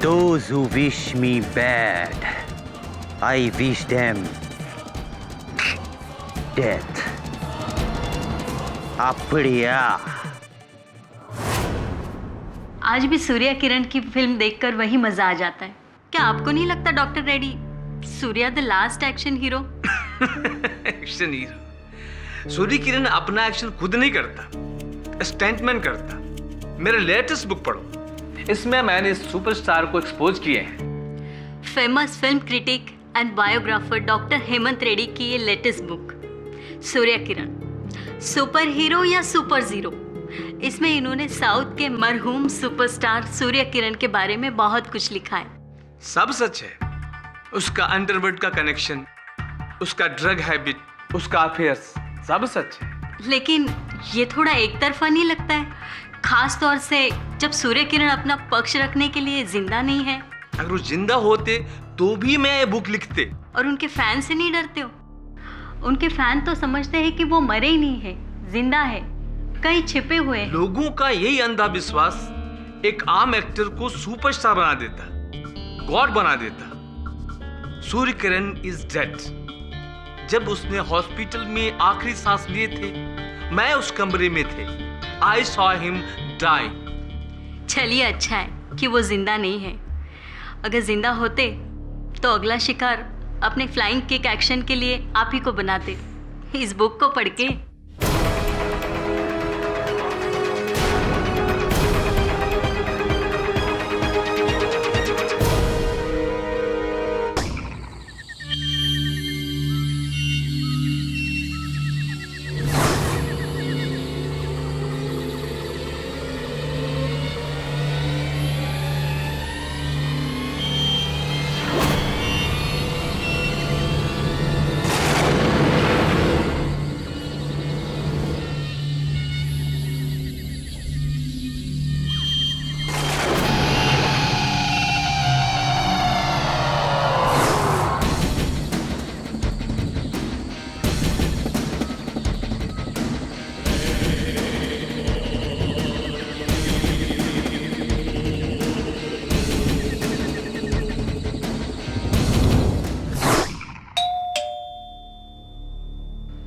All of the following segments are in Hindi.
Those who wish me bad, I wish them death. आपड़िया। आज भी सूर्या किरण की फिल्म देखकर वही मजा आ जाता है। क्या आपको नहीं लगता doctor Reddy, Surya the last action hero? Action hero? Surya Kiran अपना एक्शन खुद नहीं करता, स्टंटमैन करता। मेरा लेटेस्ट बुक पढ़ो, इसमें मैंने सुपरस्टार को एक्सपोज किए हैं। Famous film critic and biographer doctor Hemant Reddy की ये लेटेस्ट बुक सूर्या किरण, सुपर हीरो या सुपर जीरो। इसमें इन्होंने साउथ के मरहूम सुपरस्टार सूर्या किरण के बारे में बहुत कुछ लिखा है। सब सच है। उसका अंडरवर्ल्ड का कनेक्शन, उसका ड्रग हैबिट, उसका अफेयर्स, सब सच है। लेकिन ये थोड़ा एक तरफा नहीं लगता है, खास तौर से जब सूर्य किरण अपना पक्ष रखने के लिए जिंदा नहीं है। अगर वो जिंदा होते तो भी मैं ये बुक लिखते। और उनके फैन से नहीं डरते हो? उनके फैन तो समझते हैं कि वो मरे ही नहीं है, जिंदा है, कहीं छिपे हुए हैं। लोगों का यही अंधा विश्वास एक आम एक्टर को सुपरस्टार बना देता, गॉड बना देता। Surya Kiran is dead. जब उसने हॉस्पिटल में आखिरी सांस लिए थे, मैं उस कमरे में थे। I saw him die. चलिए, अच्छा है कि वो जिंदा नहीं है। अगर जिंदा होते तो अगला शिकार अपने फ्लाइंग किक एक्शन के लिए आप ही को बनाते। इस बुक को पढ़ के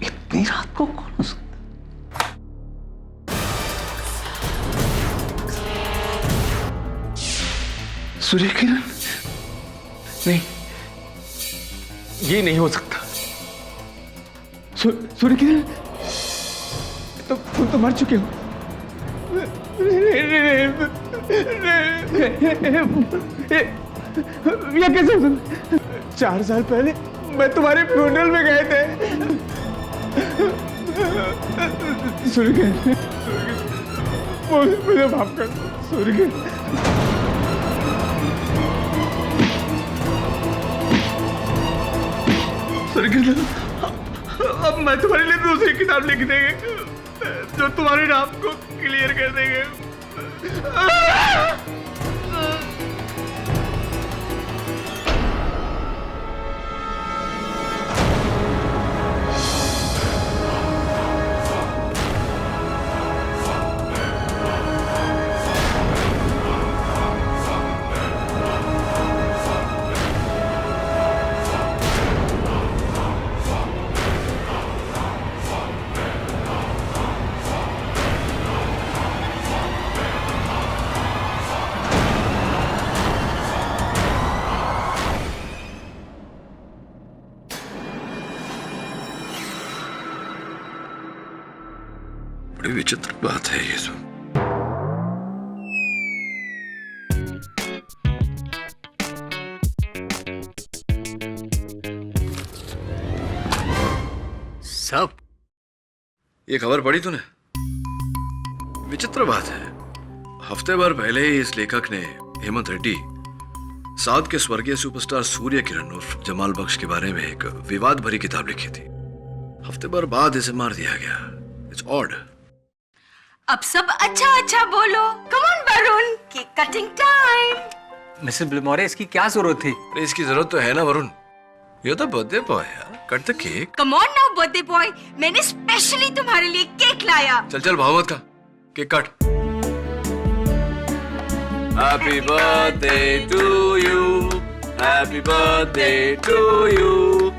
इतनी रात को कौन हो सकता? सूर्य किरण? नहीं, ये नहीं हो सकता। सूर्य किरण, तुम तो मर चुके हो। ये कैसे हो सकता? 4 साल पहले मैं तुम्हारे फ्यूनरल में गए थे। सूर्य किरण, मुझे माफ कर दो। सूर्य किरण, अब मैं तुम्हारे लिए दूसरी किताब लिख देंगे जो तुम्हारे नाम को क्लियर कर देंगे। बड़ी विचित्र बात है ये तो। सब ये खबर पढ़ी तूने? विचित्र बात है, हफ्ते भर पहले ही इस लेखक ने हेमंत रेड्डी साउथ के स्वर्गीय सुपरस्टार सूर्य किरण उर्फ जमाल बख्श के बारे में एक विवाद भरी किताब लिखी थी। हफ्ते भर बाद इसे मार दिया गया। It's odd. अब सब अच्छा अच्छा बोलो। Come on Varun, cake cutting time. Mrs Blimore, इसकी क्या जरूरत थी? अरे इसकी जरूरत तो है ना वरुण, ये तो बर्थडे बॉय है, cut the cake. Come on now birthday boy, मैंने स्पेशली तुम्हारे लिए केक लाया। चल चल भाव मत का, केक काट। Happy birthday to you, happy birthday to you,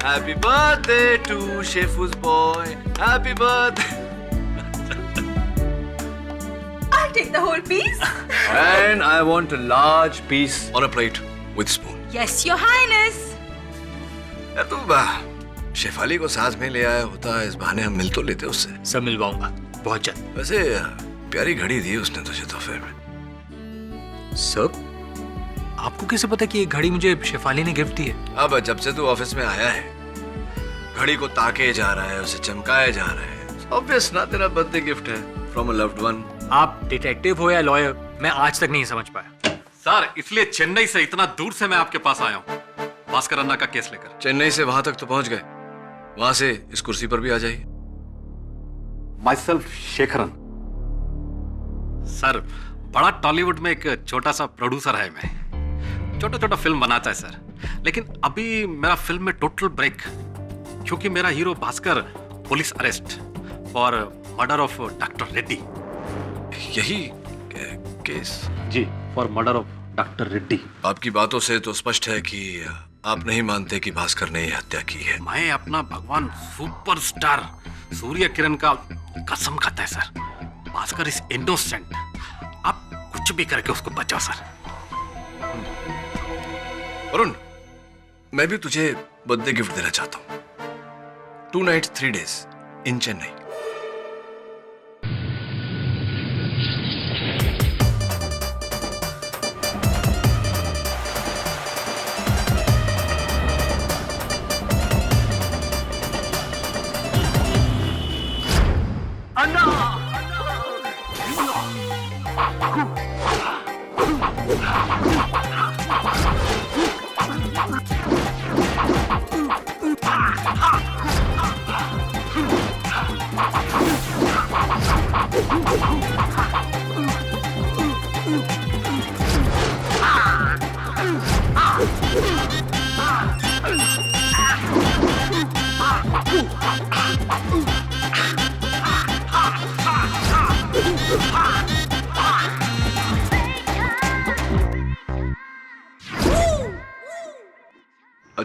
happy birthday to Shefu's boy, happy birthday. I'll take the whole piece. And I want a large piece on a plate with spoon. Yes, your highness. यार तू शेफाली को साथ में ले आया होता, इस बहाने हम मिल तो लेते उससे। सब मिलवाऊंगा बहुत जल्द। वैसे प्यारी घड़ी दी उसने तुझे तोहफे में। सब आपको कैसे पता कि ये घड़ी मुझे शेफाली ने गिफ्ट दी है? अब जब से तू ऑफिस में आया है, घड़ी को ताके जा रहा है, उसे चमकाया जा रहा है। ऑब्वियस ना, तेरा बर्थडे गिफ्ट है फ्रॉम अ लव्ड वन। आप डिटेक्टिव हो या लॉयर, मैं आज तक नहीं समझ पाया। सर, इसलिए चेन्नई से इतना दूर से मैं आपके पास आया हूँ, भास्कर अन्ना का केस लेकर। चेन्नई से वहां तक तो पहुंच गए, वहां से इस कुर्सी पर भी आ जाइए। माइसेल्फ शेखरन। सर, बड़ा टॉलीवुड में एक छोटा सा प्रोड्यूसर है मैं, छोटा छोटा फिल्म बनाता है सर। लेकिन अभी मेरा फिल्म में टोटल ब्रेक, क्योंकि मेरा hero Bhaskar police arrest for murder of doctor Reddy. यही केस? जी, for murder of doctor Reddy. आपकी बातों से तो स्पष्ट है कि आप नहीं मानते कि भास्कर ने यह हत्या की है। मैं अपना भगवान सुपरस्टार सूर्य किरण का कसम खाता है सर, भास्कर इज इनोसेंट। आप कुछ भी करके उसको बचाओ सर। वरुण, मैं भी तुझे बर्थडे गिफ्ट देना चाहता हूं। 2 nights 3 days इन चेन्नई।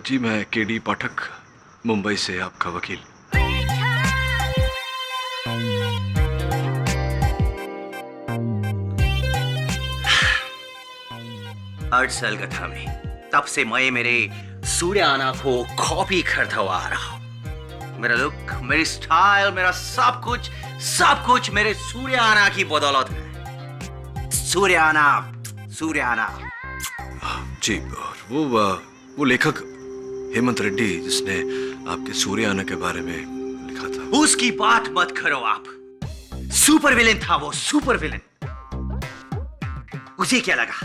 जी, मैं केडी पाठक, मुंबई से आपका वकील। 8 साल का था मैं, तब से मैं मेरे सूर्य आना को कॉपी करता हुआ आ रहा हूं। मेरा लुक, मेरी स्टाइल, मेरा सब कुछ मेरे सूर्य आना की बदौलत है। सूर्य आना। जी, और वो लेखक हेमंत रेड्डी जिसने आपके सूर्य आना के बारे में लिखा था, उसकी बात मत करो आप। सुपर विलेन था वो, सुपर विलेन। उसे क्या लगा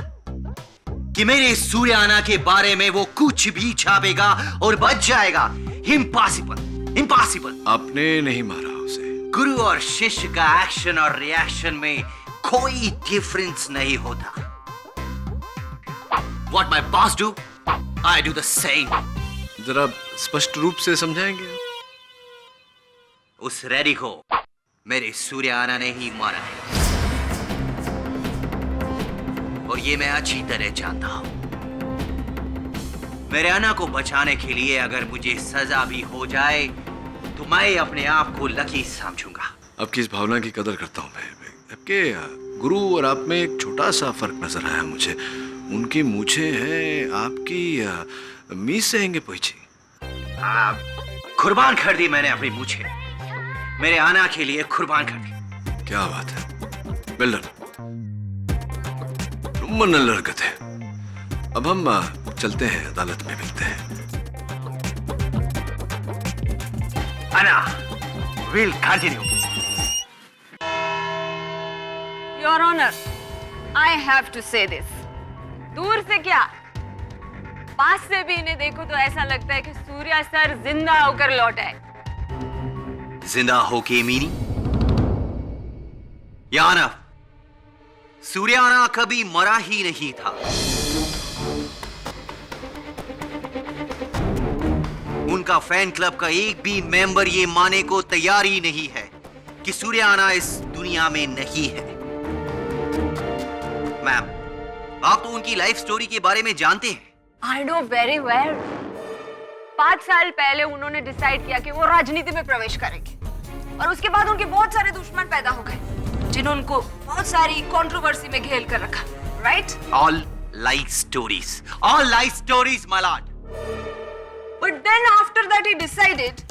कि मेरे सूर्य आना के बारे में वो कुछ भी छापेगा और बच जाएगा? इम्पॉसिबल। आपने नहीं मारा उसे। गुरु और शिष्य का एक्शन और रिएक्शन में कोई डिफरेंस नहीं होता। What my boss do, I do the same. जरा स्पष्ट रूप से समझाएंगे? उस रेडी को मेरे सूर्य आना ने ही मारा है, और ये मैं अच्छी तरह जानता हूं। मेरे आना को बचाने के लिए अगर मुझे सजा भी हो जाए तो मैं अपने आप को लकी समझूंगा। आपकी इस भावना की कदर करता हूं मैं। आपके गुरु और आप में एक छोटा सा फर्क नजर आया मुझे। उनकी मूछें हैं, आपकी मीसे हैंगे पोइची। कुर्बान कर दी मैंने अपनी मूछें, मेरे आना के लिए कुर्बान कर दी। क्या बात है, वेल डन, मन लड़कत है। अब हम चलते हैं, अदालत में मिलते हैं। Anna, we'll continue. Your Honor, I have to say this. दूर से क्या, पास से भी इन्हें देखो तो ऐसा लगता है कि सूर्या सर जिंदा होकर लौट आए। जिंदा होके मीनिंग? याना, सूर्याना कभी मरा ही नहीं था। उनका फैन क्लब का एक भी मेंबर ये मानने को तैयार ही नहीं है कि सूर्याना इस दुनिया में नहीं है। मैम, आप तो उनकी लाइफ स्टोरी के बारे में जानते हैं। I know very well. 5 साल पहले उन्होंने डिसाइड किया कि वो राजनीति में प्रवेश करेंगे और उसके बाद उनके बहुत सारे दुश्मन पैदा हो गए जिन्होंने उनको बहुत सारी कंट्रोवर्सी में घेर कर रखा, right? All lie stories, my lord. But then after that he decided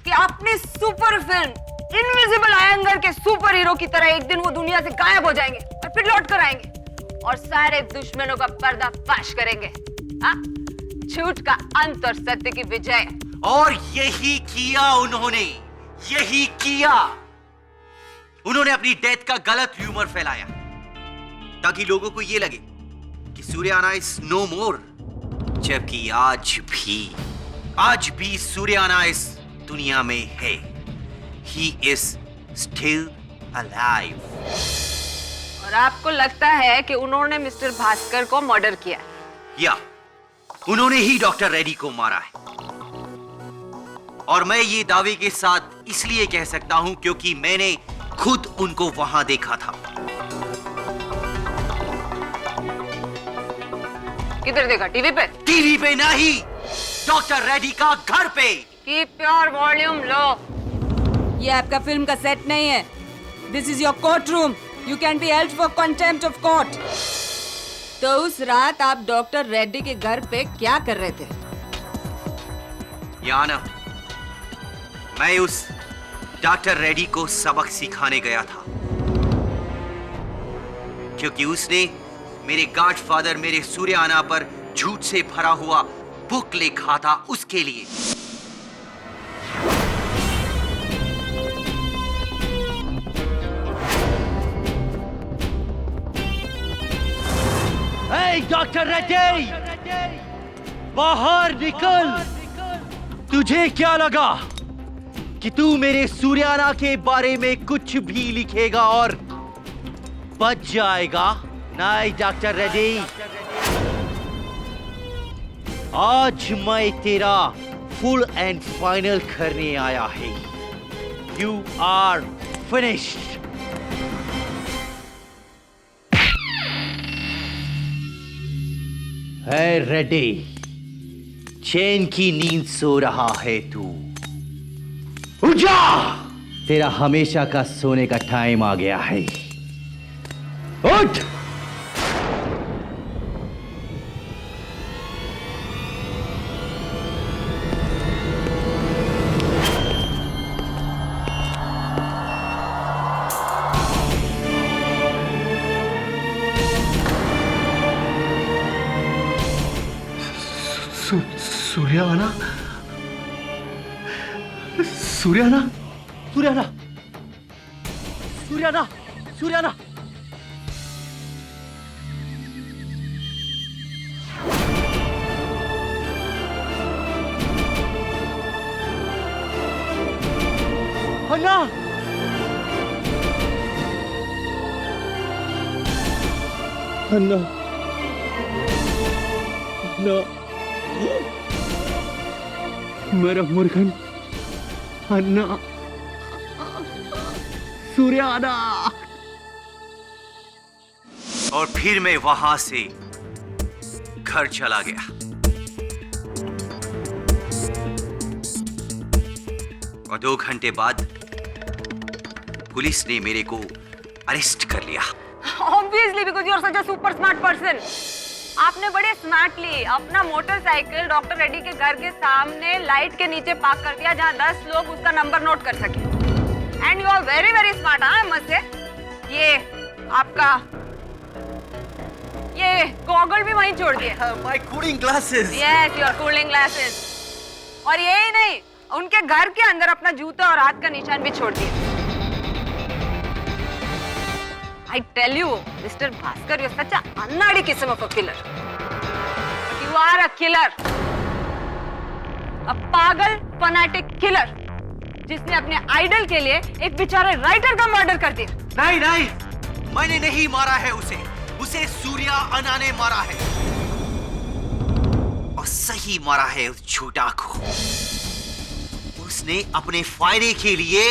कि अपनी सुपर फिल्म इनविजिबल आयंगर के सुपर हीरो की तरह एक दिन वो दुनिया से गायब हो जाएंगे और फिर लौट कर आएंगे और सारे दुश्मनों का पर्दाफाश करेंगे। हाँ? झूठ का अंत और सत्य की विजय। और यही किया उन्होंने, यही किया। उन्होंने अपनी डेथ का गलत र्यूमर फैलाया ताकि लोगों को यह लगे कि सूर्याना इज नो मोर, जबकि आज भी सूर्याना इस दुनिया में है। He is still alive. और आपको लगता है कि उन्होंने मिस्टर भास्कर को मर्डर किया? या उन्होंने ही डॉक्टर रेड्डी को मारा है। और मैं ये दावे के साथ इसलिए कह सकता हूं क्योंकि मैंने खुद उनको वहां देखा था। किधर देखा? टीवी पे? टीवी पे नहीं, डॉक्टर रेड्डी का घर पे। Keep your volume low. ये आपका फिल्म का सेट नहीं है। This is your court room. You can be held for contempt of court. तो उस रात आप डॉक्टर रेड्डी के घर पे क्या कर रहे थे? याना, मैं उस डॉक्टर रेड्डी को सबक सिखाने गया था क्योंकि उसने मेरे गॉडफादर मेरे सूर्याना पर झूठ से भरा हुआ बुक लिखा था उसके लिए। डॉक्टर रेड्डी, बाहर निकल। तुझे क्या लगा कि तू मेरे सूर्याना के बारे में कुछ भी लिखेगा और बच जाएगा? नहीं डॉक्टर रेड्डी, आज मैं तेरा फुल एंड फाइनल करने आया है। You are finished. है रेड्डी, चैन की नींद सो रहा है तू। उठ जा, तेरा हमेशा का सोने का टाइम आ गया है। उठ। सूर्याना, सूर्याना, सूर्याना, सूर्याना, सूर्याना। अन्ना, अन्ना, अन्ना, मेरा मुर्गन, अन्ना, सूर्याना। और फिर मैं वहां से घर चला गया। और 2 घंटे बाद पुलिस ने मेरे को अरेस्ट कर लिया। Obviously, because you are such a super smart person. आपने बड़े स्मार्टली अपना मोटरसाइकिल डॉक्टर रेड्डी के घर के सामने लाइट के नीचे पार्क कर दिया जहां 10 लोग उसका नंबर नोट कर सके। And you are very very smart, I must say. ये आपका ये गॉगल भी वहीं छोड़ दिए। My cooling glasses. Yes, your cooling glasses. और यही नहीं, उनके घर के अंदर अपना जूता और हाथ का निशान भी छोड़ दिए। I tell you, Mr. Bhaskar, you're such a unnadi kism of a killer. You are a killer. A पागल फनाटिक किलर जिसने अपने आइडल के लिए एक बेचारे राइटर का मर्डर कर दिया। नहीं नहीं, मैंने नहीं मारा है उसे सूर्या अन्ना ने मारा है। और सही मारा है उस झूठा को। उसने अपने फायदे के लिए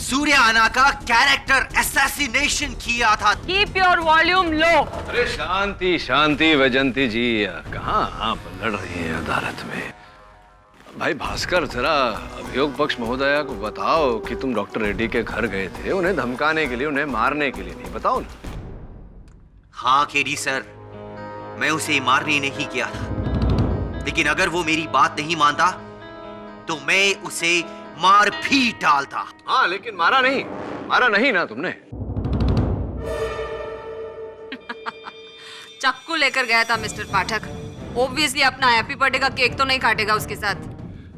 सूर्या अन्ना का कैरेक्टर असैसिनेशन किया था। Keep your volume low. अरे शांति शांति वैजंती जी, कहाँ आप लड़ रही हैं अदालत में? भाई भास्कर, जरा अभियोग पक्ष महोदया को बताओ कि तुम डॉक्टर रेड्डी के घर गए थे उन्हें धमकाने के लिए, उन्हें मारने के लिए नहीं, बताओ ना। हाँ केडी सर, मैं उसे मारने नहीं किया था, लेकिन अगर वो मेरी बात नहीं मानता तो मैं उसे मार भी डालता। हाँ लेकिन मारा नहीं ना तुमने। चक्कू लेकर गया था मिस्टर पाठक। ऑब्वियसली अपना हैप्पी बर्थडे का केक तो नहीं काटेगा उसके साथ।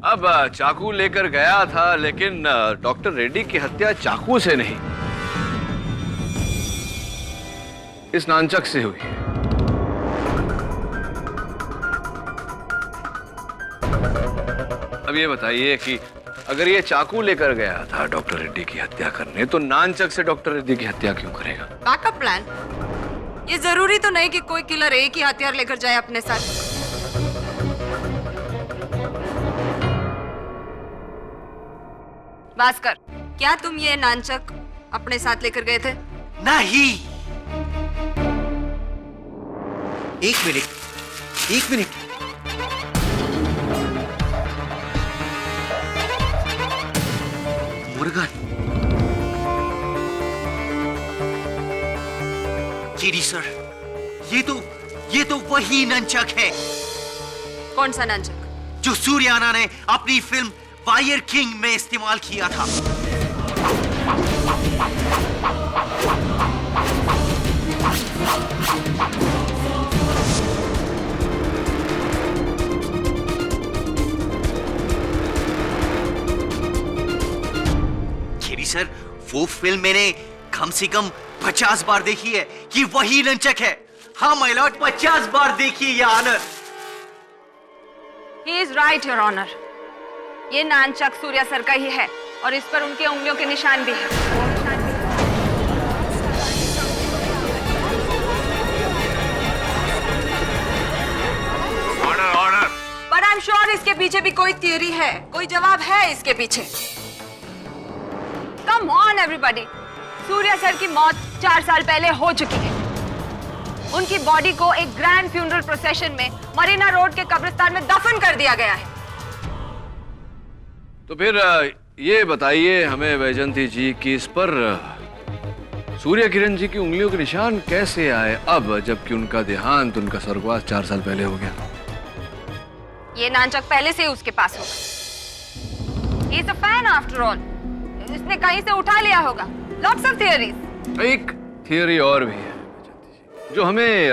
अब चाकू लेकर गया था, लेकिन डॉक्टर रेड्डी की हत्या चाकू से नहीं, इस नानचक से हुई। अब ये बताइए कि अगर ये चाकू लेकर गया था डॉक्टर रेड्डी की हत्या करने, तो नानचक से डॉक्टर रेड्डी की हत्या क्यों करेगा? Backup plan. ये जरूरी तो नहीं कि कोई किलर एक ही हथियार लेकर जाए अपने साथ। भास्कर, क्या तुम ये नानचक अपने साथ लेकर गए थे? नहीं। एक मिनट। मुर्गन, केडी सर, ये तो वही नंचक है। कौन सा नानचक? जो सूर्या अन्ना ने अपनी फिल्म फायर किंग में इस्तेमाल किया था। केडी सर, वो फिल्म मैंने कम से कम 50 बार देखी है कि वही नंचक है। हाँ माय लॉर्ड, 50 बार देखी है, honour. He is right, Your Honor. ये नानचक सूर्या सर का ही है और इस पर उनके उंगलियों के निशान भी हैं। ऑर्डर। But I'm sure इसके पीछे भी कोई थियरी है, कोई जवाब है इसके पीछे। Come on everybody, Surya sir की मौत 4 साल पहले हो चुकी है। उनकी बॉडी को एक ग्रैंड फ्यूनरल प्रोसेशन में मरीना रोड के कब्रिस्तान में दफन कर दिया गया है। तो फिर ये बताइए हमें वैजंती जी कि इस पर सूर्य किरण जी की उंगलियों के निशान कैसे आए अब, जबकि उनका देहांत, उनका स्वर्गवास 4 साल पहले हो गया? ये नानचक पहले से ही उसके पास होगा। He is a fan after all. इसने कहीं से उठा लिया होगा। Lots of theories. एक थियरी और भी है जो हमें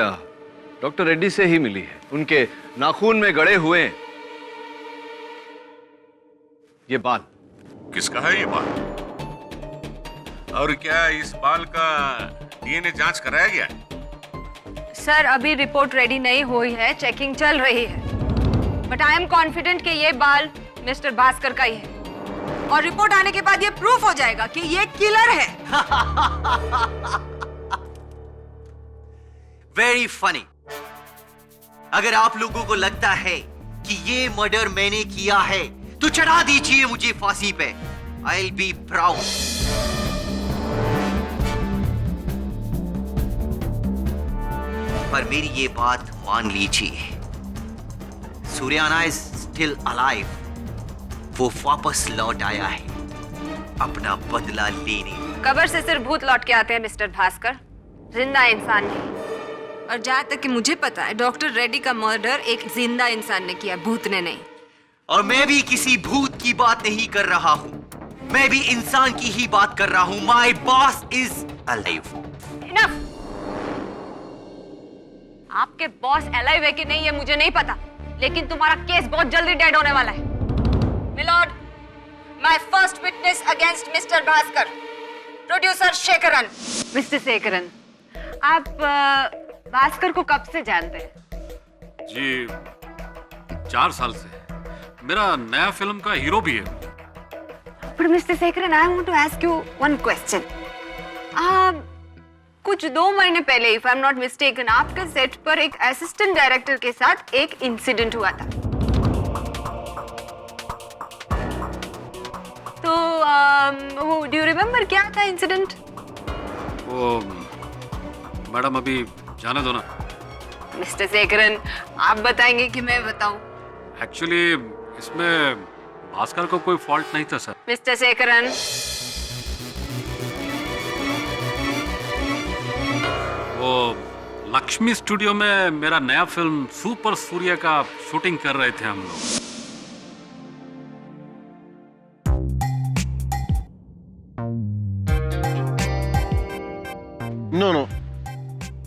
डॉक्टर रेड्डी से ही मिली है। उनके नाखून में गड़े हुए ये बाल। किसका है ये बाल? और क्या इस बाल का डीएनए जांच कराया गया? सर, अभी रिपोर्ट रेडी नहीं हुई है, चेकिंग चल रही है। बट आई एम कॉन्फिडेंट कि ये बाल मिस्टर भास्कर का ही है और रिपोर्ट आने के बाद ये प्रूफ हो जाएगा कि ये किलर है। Very funny. अगर आप लोगों को लगता है कि ये मर्डर मैंने किया है तो चढ़ा दीजिए मुझे फांसी पे। I'll be proud. पर मेरी ये बात मान लीजिए, सूर्या अन्ना इज स्टिल अलाइव। वो वापस लौट आया है अपना बदला लेने। कब्र से सिर्फ भूत लौट के आते हैं मिस्टर भास्कर, जिंदा इंसान नहीं। और जहाँ तक कि मुझे पता है, डॉक्टर रेड्डी का मर्डर एक जिंदा इंसान ने किया, भूत ने नहीं। और मैं भी किसी भूत की बात नहीं कर रहा हूँ, मैं भी इंसान की ही बात कर रहा हूँ। My boss is alive. Enough. आपके बॉस अलाइव है कि नहीं ये मुझे नहीं पता, लेकिन तुम्हारा केस बहुत जल्दी डेड होने वाला है। Milord, my first witness against mister Bhaskar, producer Shekharan. Mister Shekharan, आप भास्कर को कब से जानते हैं? जी 4 साल से मेरा नया फिल्म का हीरो भी है। पर mister Shekharan, I want to ask you one question. कुछ 2 महीने पहले, if I am not mistaken, आपके सेट पर एक असिस्टेंट डायरेक्टर के साथ एक इंसिडेंट हुआ था। तो वो डू यू रिमेम्बर क्या था इंसिडेंट? वो मैडम अभी जाने दो ना। मिस्टर शेखरन, आप बताएंगे कि मैं बताऊं? एक्चुअली इसमें भास्कर को कोई फॉल्ट नहीं था सर। मिस्टर शेखरन, वो लक्ष्मी स्टूडियो में मेरा नया फिल्म सुपर सूर्य का शूटिंग कर रहे थे हम लोग। No,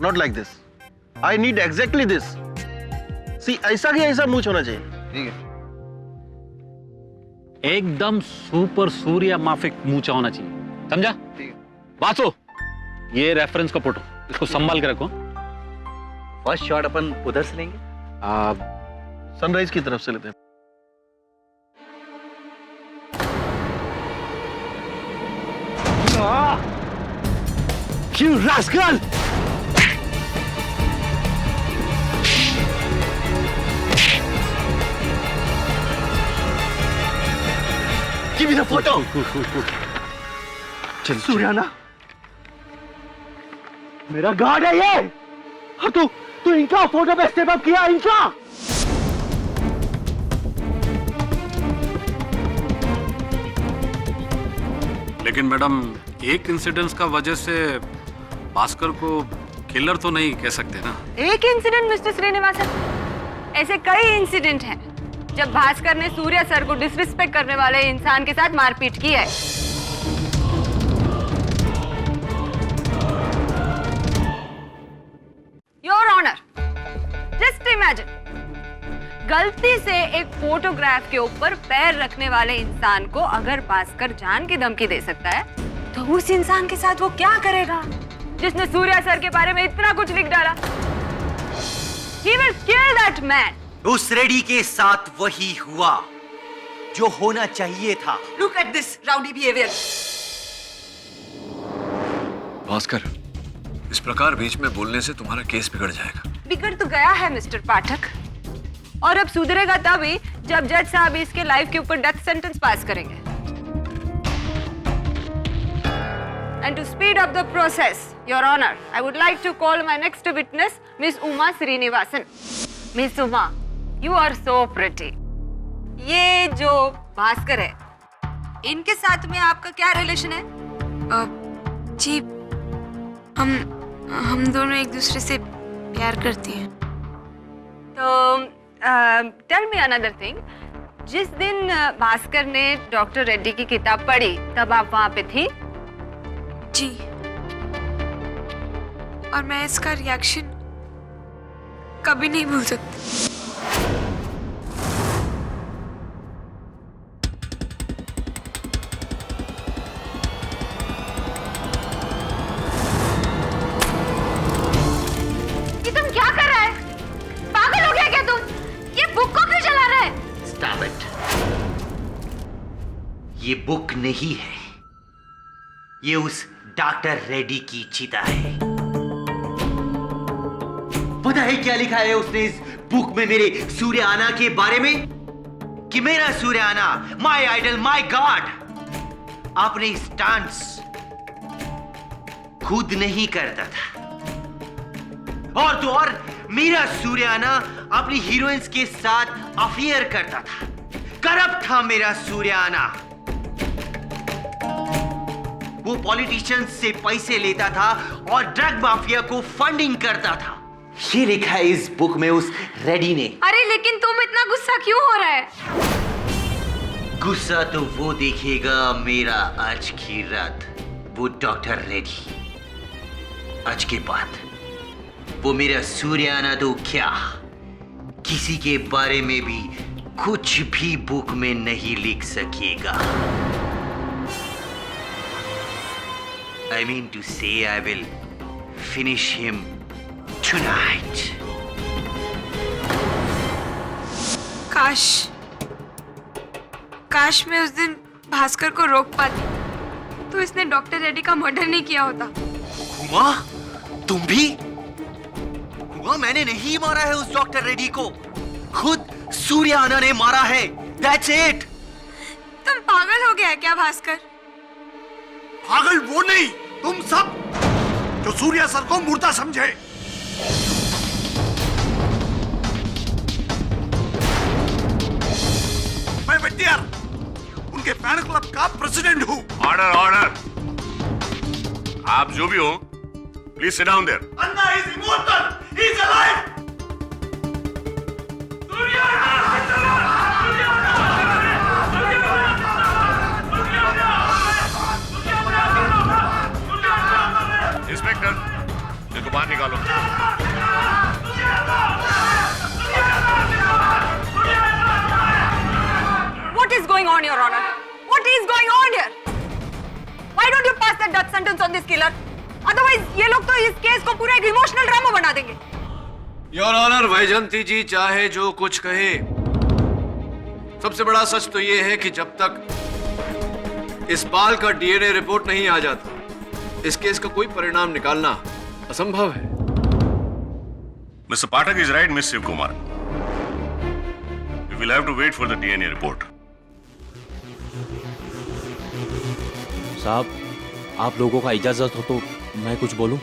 not like this. I need exactly this. See, ऐसा कि ऐसा मूछ होना चाहिए। ठीक है। एकदम सुपर सूर्य माफिक मूछा होना चाहिए, समझा? ठीक है। वासो, ये रेफरेंस का फोटो, इसको संभाल के रखो। फर्स्ट शॉट अपन उधर से लेंगे। सनराइज की तरफ से लेते हैं। You rascal! Give me the photo. चल सूर्याना, मेरा गार्ड है ये। और तू इनका फोटो पे स्टेप अप किया, इनका। लेकिन मैडम एक इंसिडेंस का वजह से भास्कर को किलर तो नहीं कह सकते ना। एक इंसिडेंट मिस्टर श्रीनिवासन, ऐसे कई इंसिडेंट हैं जब भास्कर ने सूर्य सर को डिसरिस्पेक्ट करने वाले इंसान के साथ मारपीट की है। योर ऑनर, जस्ट इमेजिन, गलती से एक फोटोग्राफ के ऊपर पैर रखने वाले इंसान को अगर भास्कर जान की धमकी दे सकता है, तो उस इंसान के साथ वो क्या करेगा जिसने सूर्या सर के बारे में इतना कुछ लिख डाला? He will kill that man. उस रेडी के साथ वही हुआ जो होना चाहिए था। Look at this rowdy behavior. Bhaskar, इस प्रकार बीच में बोलने से तुम्हारा केस बिगड़ जाएगा। बिगड़ तो गया है मिस्टर पाठक, और अब सुधरेगा तभी जब जज साहब इसके लाइफ के ऊपर डेथ सेंटेंस पास करेंगे। And to speed up the process, Your Honor, I would like to call my next witness, Miss Uma Srinivasan. Miss Uma, you are so pretty. ये जो भास्कर है, इनके साथ में आपका क्या रिलेशन है? जी, हम दोनों एक दूसरे से प्यार करती हैं। तो टेल मी अनदर थिंग, जिस दिन भास्कर ने डॉक्टर रेड्डी की किताब पढ़ी तब आप वहां पे थी? जी, और मैं इसका रिएक्शन कभी नहीं भूल सकती। ये तुम क्या कर रहा है? पागल हो गया क्या तुम? ये बुक को क्यों जला रहा है? Stop it. ये बुक नहीं है, ये उस डॉक्टर रेड्डी की चिता है। पता है क्या लिखा है उसने इस बुक में मेरे सूर्याना के बारे में? कि मेरा सूर्याना, माय आइडल, माय गॉड, अपने स्टंट्स खुद नहीं करता था, और तो और मेरा सूर्याना अपनी हीरोइंस के साथ अफेयर करता था। करप्ट था मेरा सूर्याना। वो पॉलिटिशियंस से पैसे लेता था और ड्रग माफिया को फंडिंग करता था। ये लिखा है इस बुक में उस रेड्डी ने। अरे लेकिन तुम इतना गुस्सा क्यों हो रहा है? गुस्सा तो वो देखेगा मेरा आज की रात, वो डॉक्टर रेड्डी। आज के बाद वो मेरा सूर्याना तो क्या किसी के बारे में भी कुछ भी बुक में नहीं लिख सकेगा। I mean to say I will finish him tonight. काश मैं उस दिन भास्कर को रोक पाती तो इसने डॉक्टर रेड्डी का मर्डर नहीं किया होता। हुआ? तुम भी? हुआ मैंने नहीं मारा है उस डॉक्टर रेड्डी को, खुद सूर्याना ने मारा है। That's it. तुम पागल हो गया है क्या भास्कर? पागल वो नहीं, तुम सब जो सूर्या सर को मुर्दा समझे। मैं वेट्टियार उनके फैन क्लब का प्रेसिडेंट हूँ। Order order. आप जो भी हो please sit down there. Anna is immortal, he is alive. Inspector, इनको बाहर निकालो। What is going on, Your Honor? What is going on here? Why don't you pass that death sentence on this killer? Otherwise, ये लोग तो इस केस को पूरा एक इमोशनल ड्रामा बना देंगे। योर ऑनर, वैजयंती जी चाहे जो कुछ कहे, सबसे बड़ा सच तो ये है कि जब तक इस पाल का डीएनए रिपोर्ट नहीं आ जाता, इस केस का कोई परिणाम निकालना असंभव है। Mister Pathak is right, miss Shiv Kumar. We will have to wait for the DNA report. साहब, आप लोगों का इजाजत हो तो मैं कुछ बोलूं?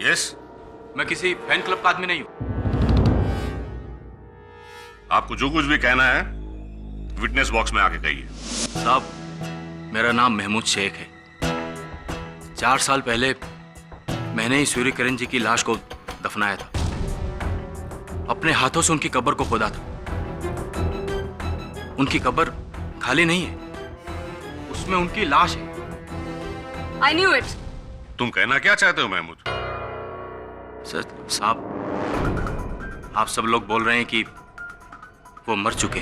यस। मैं किसी फैन क्लब का आदमी नहीं हूं। आपको जो कुछ भी कहना है विटनेस बॉक्स में आके कहिए। साहब, मेरा नाम महमूद शेख है। 4 साल पहले मैंने ही सूर्य किरण जी की लाश को दफनाया था। अपने हाथों से उनकी कब्र को खोदा था। उनकी कब्र खाली नहीं है, उसमें उनकी लाश है। I knew it. तुम कहना क्या चाहते हो महमूद? सर साहब, आप सब लोग बोल रहे हैं कि वो मर चुके,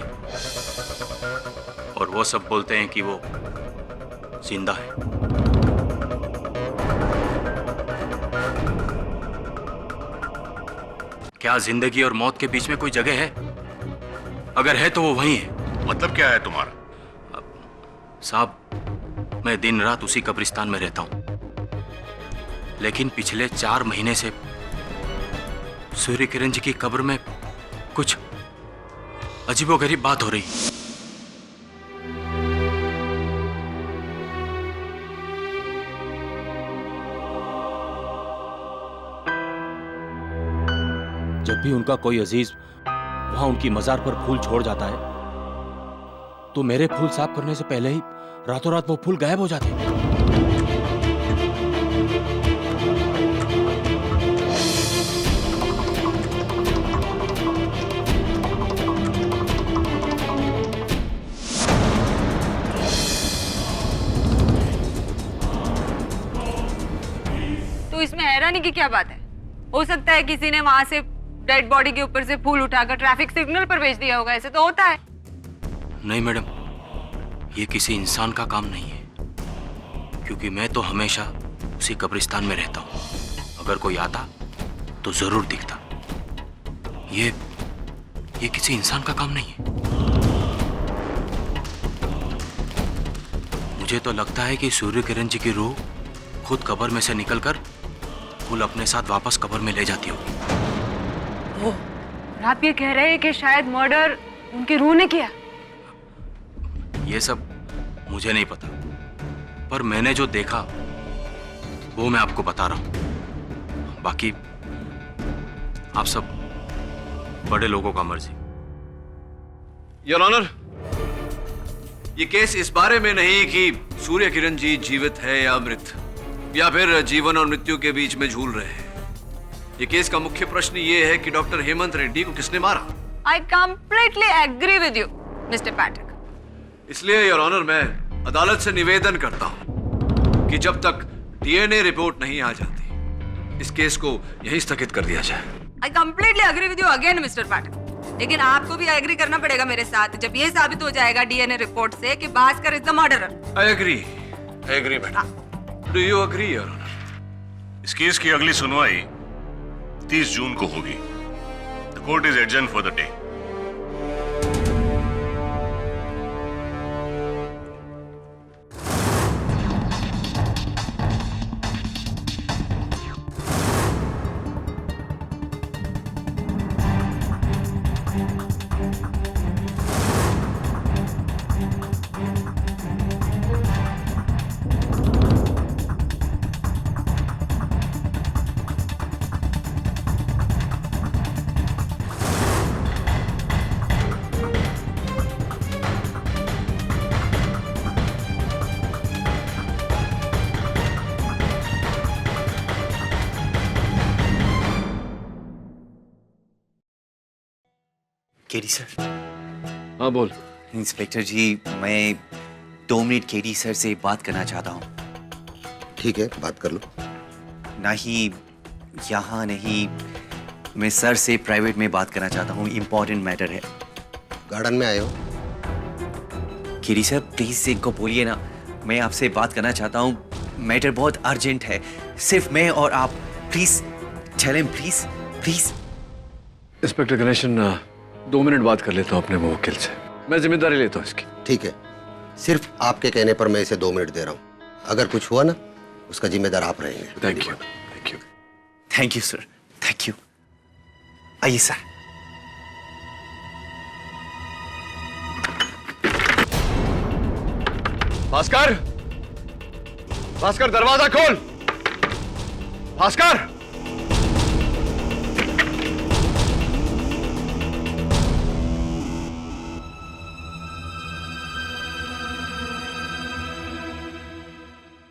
और वो सब बोलते हैं कि वो जिंदा है। क्या जिंदगी और मौत के बीच में कोई जगह है? अगर है तो वो वहीं है। मतलब क्या है तुम्हारा? साहब, मैं दिन रात उसी कब्रिस्तान में रहता हूं, लेकिन पिछले 4 महीने से सूर्य किरण जी की कब्र में कुछ अजीबोगरीब बात हो रही। जब भी उनका कोई अजीज वहां उनकी मजार पर फूल छोड़ जाता है तो मेरे फूल साफ करने से पहले ही रातों रात वो फूल गायब हो जाते हैं। तो इसमें हैरानी की क्या बात है? हो सकता है किसी ने वहां से डेड बॉडी के ऊपर से फूल उठाकर ट्रैफिक सिग्नल पर भेज दिया होगा। ऐसे तो होता है। नहीं मैडम, ये किसी इंसान का काम नहीं है, क्योंकि मैं तो हमेशा उसी कब्रिस्तान में रहता हूं। अगर कोई आता तो जरूर दिखता। ये किसी इंसान का काम नहीं है। मुझे तो लगता है कि सूर्य किरण जी की रूह खुद कब्र में से निकलकर फूल अपने साथ वापस कब्र में ले जाती होगी। ओह, आप ये कह रहे हैं कि शायद मर्डर उनकी रूह ने किया? ये सब मुझे नहीं पता, पर मैंने जो देखा वो मैं आपको बता रहा हूं। बाकी आप सब बड़े लोगों का मर्जी। योर ऑनर, ये केस इस बारे में नहीं कि सूर्य किरण जी जीवित है या मृत, या फिर जीवन और मृत्यु के बीच में झूल रहे हैं। ये केस का मुख्य प्रश्न ये है कि डॉक्टर हेमंत रेड्डी को किसने मारा। I completely agree with you mister Pathak. इसलिए योर ऑनर, मैं अदालत से निवेदन करता हूं कि जब तक डीएनए रिपोर्ट नहीं आ जाती, इस केस को यहीं स्थगित कर दिया जाए। I completely agree with you again mister Pathak, लेकिन आपको भी एग्री करना पड़ेगा मेरे साथ जब ये साबित हो जाएगा डीएनए रिपोर्ट से कि Bhaskar is the murderer. I agree madam. Do you agree your honour? इस केस की अगली सुनवाई 30 जून को होगी। The court is adjourn for the day. KD sir. हाँ बोल। इंस्पेक्टर जी, मैं 2 मिनट केडी सर से बात करना चाहता हूँ। ठीक है, बात कर लो। नहीं, यहाँ नहीं, मैं सर से प्राइवेट में बात करना चाहता हूँ, इम्पोर्टेंट मैटर है। गार्डन में आए हो? केडी सर प्लीज इनको बोलिए ना, मैं आपसे बात करना चाहता हूँ, मैटर बहुत अर्जेंट है, सिर्फ मैं और आप। Please tell him, please please. Inspector Ganesan, 2 minute बात कर लेता हूँ अपने मुवक्किल से, मैं जिम्मेदारी लेता हूँ इसकी। ठीक है, सिर्फ आपके कहने पर मैं इसे 2 मिनट दे रहा हूँ। अगर कुछ हुआ ना, उसका जिम्मेदार आप रहेंगे। Thank you, thank you. Thank you sir, thank you. आइए सर। भास्कर, भास्कर दरवाजा खोल। भास्कर,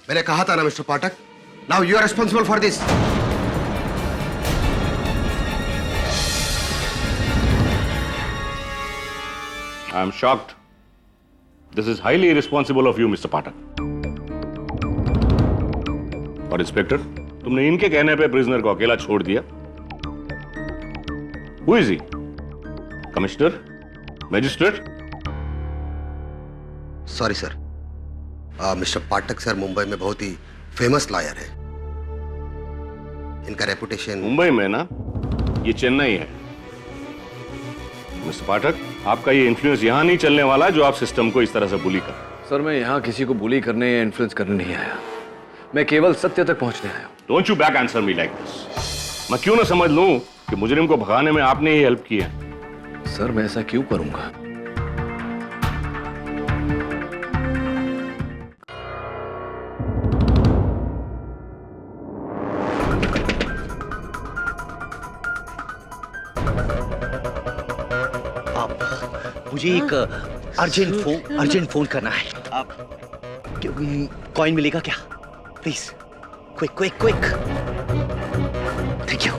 मैंने कहा था ना mister Pathak, now you are responsible for this. I am shocked. This is highly irresponsible of you, Mr. Pathak. और इंस्पेक्टर, तुमने इनके कहने पे प्रिजनर को अकेला छोड़ दिया। Who is he? Commissioner? Magistrate? Sorry sir, mister Pathak sir Mumbai में बहुत ही फेमस लॉयर है। इनका रेपुटेशन मुंबई में ना, ये चेन्नई है। मिस्टर पाठक, आपका ये इन्फ्लुएंस यहां नहीं चलने वाला जो आप सिस्टम को इस तरह से बुली कर। सर, मैं यहाँ किसी को बुली करने या इन्फ्लुएंस करने नहीं आया, मैं केवल सत्य तक पहुंचने आया हूँ। Don't you back answer me like this. मैं क्यों ना समझ लूं कि मुजरिम को भगाने में आपने ही हेल्प की है। सर, मैं ऐसा क्यों करूंगा? मुझे एक अर्जेंट फोन करना है। आप कॉइन मिलेगा क्या? Please, quick quick quick. Thank you.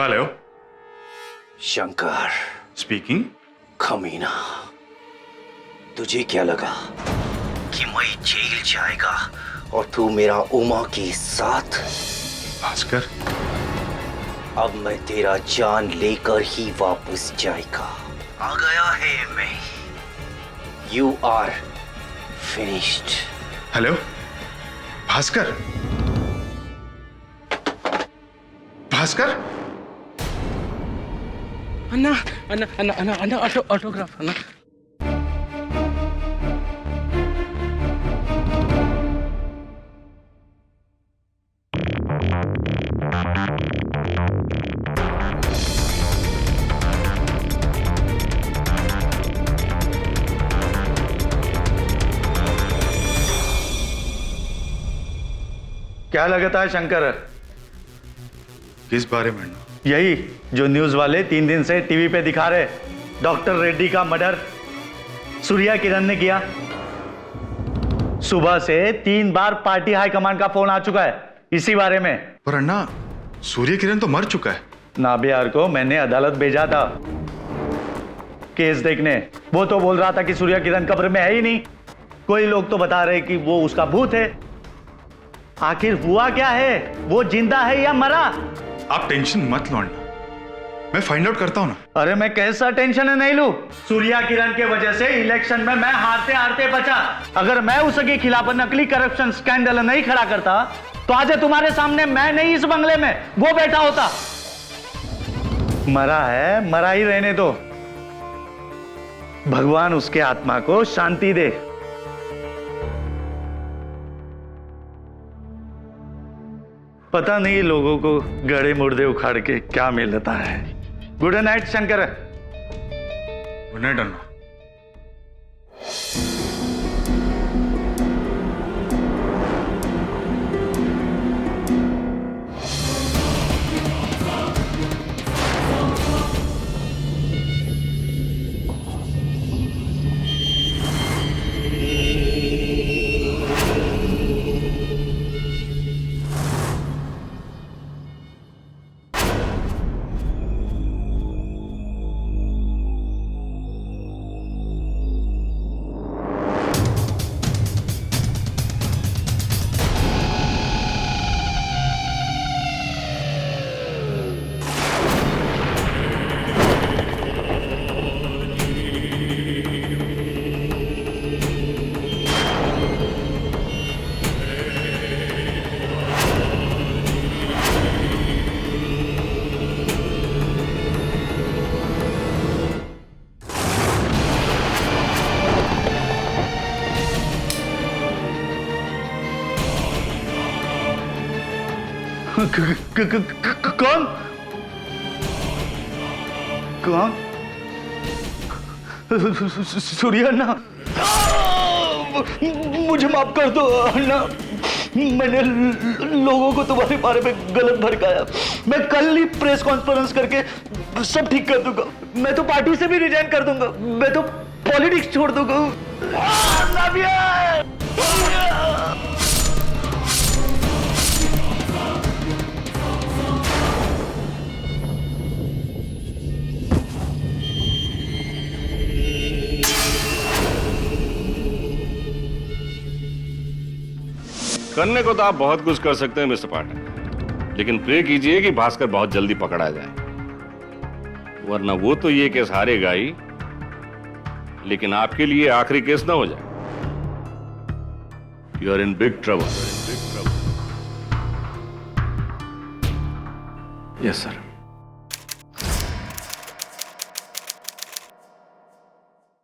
Hello, Shankar speaking. कमीना, तुझे क्या लगा कि मैं जेल जाएगा और तू मेरा उमा के साथ? भास्कर, अब मैं तेरा जान लेकर ही वापस जाएगा। आ गया है मैं। You are finished. Hello Bhaskar, Bhaskar. Anna Anna Anna Anna Anna autograph Anna. क्या लगता है शंकर? किस बारे में? यही जो न्यूज वाले 3 दिन से टीवी पे दिखा रहे, डॉक्टर रेड्डी का मर्डर सूर्या किरण ने किया। सुबह से 3 बार पार्टी हाईकमान का फोन आ चुका है इसी बारे में। पर अन्ना, सूर्य किरण तो मर चुका है। नाबियार को मैंने अदालत भेजा था केस देखने। वो तो बोल रहा था कि सूर्य किरण कब्र में है ही नहीं। कोई लोग तो बता रहे कि वो उसका भूत है। आखिर हुआ क्या है? वो जिंदा है या मरा? आप टेंशन मत लो अन्ना, मैं फाइंड आउट करता हूं ना। अरे मैं कैसा टेंशन नहीं लूं? सूर्या किरण के वजह से इलेक्शन में मैं हारते हारते बचा। अगर मैं उसके खिलाफ नकली करप्शन स्कैंडल नहीं खड़ा करता तो आज तुम्हारे सामने मैं नहीं इस बंगले में, वो बैठा होता। मरा है, मरा ही रहने दो। भगवान उसके आत्मा को शांति दे। पता नहीं लोगों को गड़े मुर्दे उखाड़ के क्या मिलता है। Good night Shankar. Good night Anna. कौन? कौन? सूर्य अन्ना, मुझे माफ कर दो अन्ना। मैंने लोगों को तुम्हारे बारे में गलत भड़काया। मैं कल ही प्रेस कॉन्फ्रेंस करके सब ठीक कर दूंगा। मैं तो पार्टी से भी रिजाइन कर दूंगा। मैं तो पॉलिटिक्स छोड़ दूंगा। करने को तो आप बहुत कुछ कर सकते हैं मिस्टर पाठक, लेकिन प्रे कीजिए कि भास्कर बहुत जल्दी पकड़ा जाए, वरना वो तो ये केस हारेगा ही, लेकिन आपके लिए आखिरी केस ना हो जाए। You are in big trouble. Yes sir.